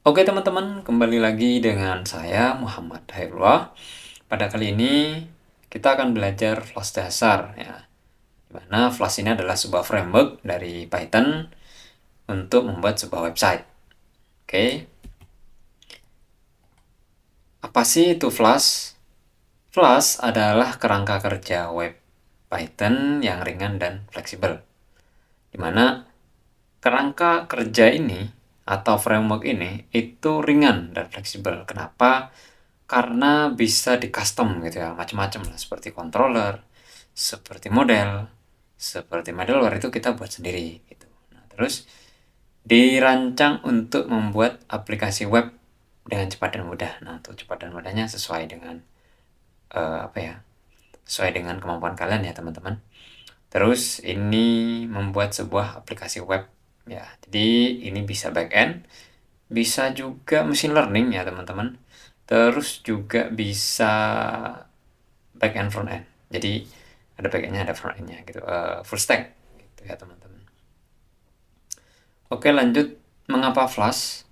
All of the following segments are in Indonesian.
Oke teman-teman, kembali lagi dengan saya Muhammad Hairullah. Pada kali ini kita akan belajar Flash dasar ya. Dimana Flash ini adalah sebuah framework dari Python untuk membuat sebuah website. Oke, apa sih itu Flash? Flash adalah kerangka kerja web Python yang ringan dan fleksibel. Dimana kerangka kerja ini atau framework ini itu ringan dan fleksibel. Kenapa? Karena bisa di custom gitu ya, macam-macam lah, seperti controller, seperti model, seperti middleware itu kita buat sendiri gitu. Nah, terus dirancang untuk membuat aplikasi web dengan cepat dan mudah. Nah, untuk cepat dan mudahnya sesuai dengan apa ya? Sesuai dengan kemampuan kalian ya, teman-teman. Terus ini membuat sebuah aplikasi web ya. Jadi ini bisa back end, bisa juga machine learning ya, teman-teman. Terus juga bisa back end front end. Jadi ada back endnya ada front endnya gitu. Full stack gitu ya, teman-teman. Oke, lanjut. Mengapa Flash?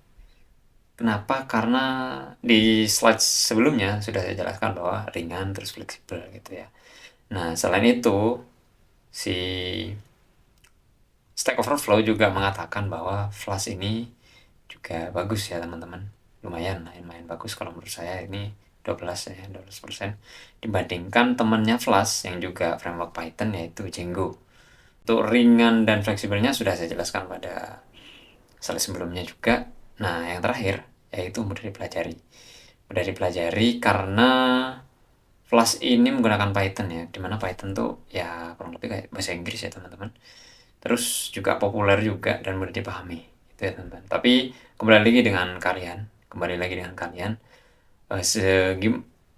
Kenapa? Karena di slide sebelumnya sudah saya jelaskan bahwa ringan terus fleksibel gitu ya. Nah, selain itu si Stack Overflow juga mengatakan bahwa Flash ini juga bagus ya, teman-teman. Lumayan bagus kalau menurut saya. Ini 12% dibandingkan temannya Flash yang juga framework Python, yaitu Django. Untuk ringan dan fleksibelnya sudah saya jelaskan pada slide sebelumnya juga. Nah, yang terakhir yaitu mudah dipelajari. Mudah dipelajari karena Flash ini menggunakan Python ya, dimana Python tuh ya kurang lebih kayak bahasa Inggris ya, teman-teman. Terus juga populer juga dan mudah dipahami itu ya, teman-teman. Tapi kembali lagi dengan kalian,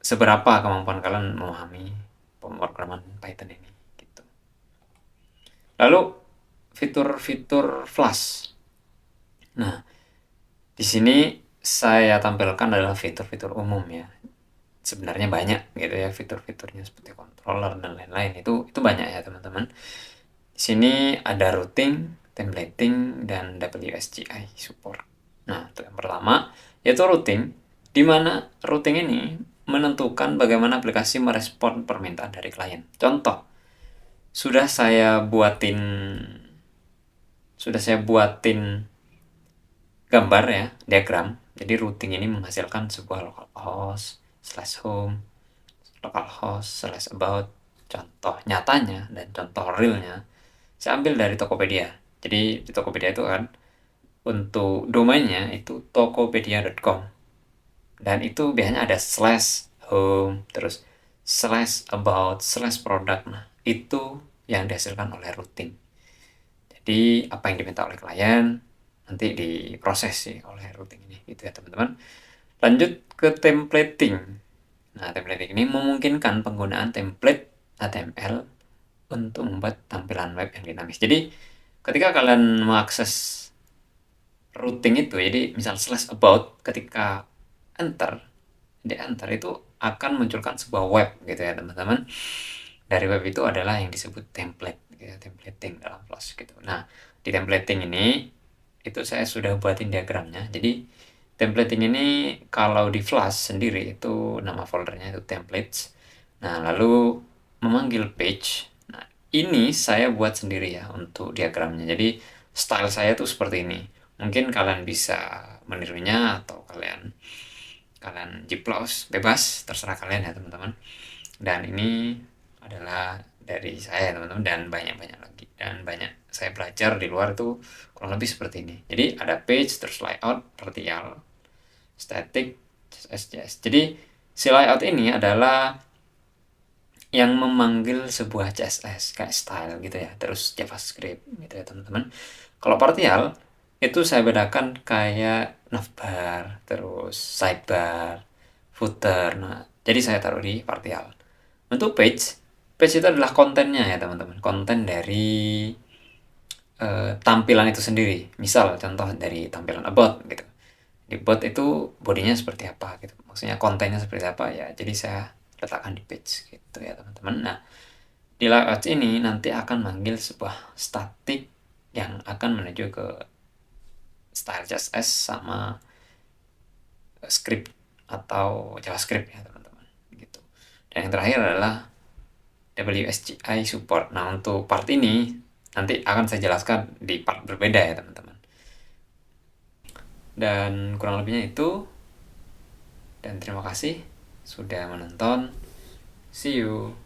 seberapa kemampuan kalian memahami pemrograman Python ini gitu. Lalu fitur-fitur Flash. Nah, di sini saya tampilkan adalah fitur-fitur umum ya. Sebenarnya banyak gitu ya fitur-fiturnya, seperti controller dan lain-lain. Itu banyak ya, teman-teman. Di sini ada routing, templating, dan WSGI support. Nah, untuk yang pertama yaitu routing, di mana routing ini menentukan bagaimana aplikasi merespon permintaan dari klien. Contoh, sudah saya buatin gambar ya, diagram. Jadi routing ini menghasilkan sebuah localhost/home, localhost/about. Contoh nyatanya dan contoh realnya saya ambil dari Tokopedia. Jadi di Tokopedia itu kan untuk domainnya itu tokopedia.com, dan itu biasanya ada /home, terus /about/product. Nah, itu yang dihasilkan oleh routing. Jadi apa yang diminta oleh klien nanti diproses sih oleh routing ini gitu ya, teman-teman. Lanjut ke templating. Nah, templating ini memungkinkan penggunaan template HTML untuk membuat tampilan web yang dinamis. Jadi ketika kalian mengakses routing itu, jadi misal /about, ketika enter itu akan munculkan sebuah web gitu ya, teman-teman. Dari web itu adalah yang disebut template gitu ya, templating dalam Flash gitu. Nah, di templating ini itu saya sudah buatin diagramnya. Jadi templating ini kalau di Flash sendiri itu nama foldernya itu templates. Nah, lalu memanggil page. Nah, ini saya buat sendiri ya untuk diagramnya. Jadi style saya tuh seperti ini. Mungkin kalian bisa menirunya atau kalian jiplos, bebas, terserah kalian ya, teman-teman. Dan ini adalah dari saya, teman-teman, dan banyak-banyak lagi. Dan banyak saya belajar di luar itu kurang lebih seperti ini. Jadi ada page, terus layout, partial, static, CSS. Jadi si layout ini adalah yang memanggil sebuah CSS kayak style gitu ya, terus JavaScript gitu ya, teman-teman. Kalau partial itu saya bedakan kayak navbar, terus sidebar, footer. Nah, jadi saya taruh di partial. Untuk page itu adalah kontennya ya, teman-teman. Konten dari tampilan itu sendiri. Misal contoh dari tampilan about gitu. Di bot itu bodinya seperti apa gitu. Maksudnya kontennya seperti apa ya. Jadi saya letakkan di page gitu ya, teman-teman. Nah, di layout ini nanti akan manggil sebuah static yang akan menuju ke style CSS sama script atau JavaScript ya teman-teman, gitu. Dan yang terakhir adalah WSGI support. Nah, untuk part ini nanti akan saya jelaskan di part berbeda ya teman-teman. Dan kurang lebihnya itu. Dan terima kasih sudah menonton. See you.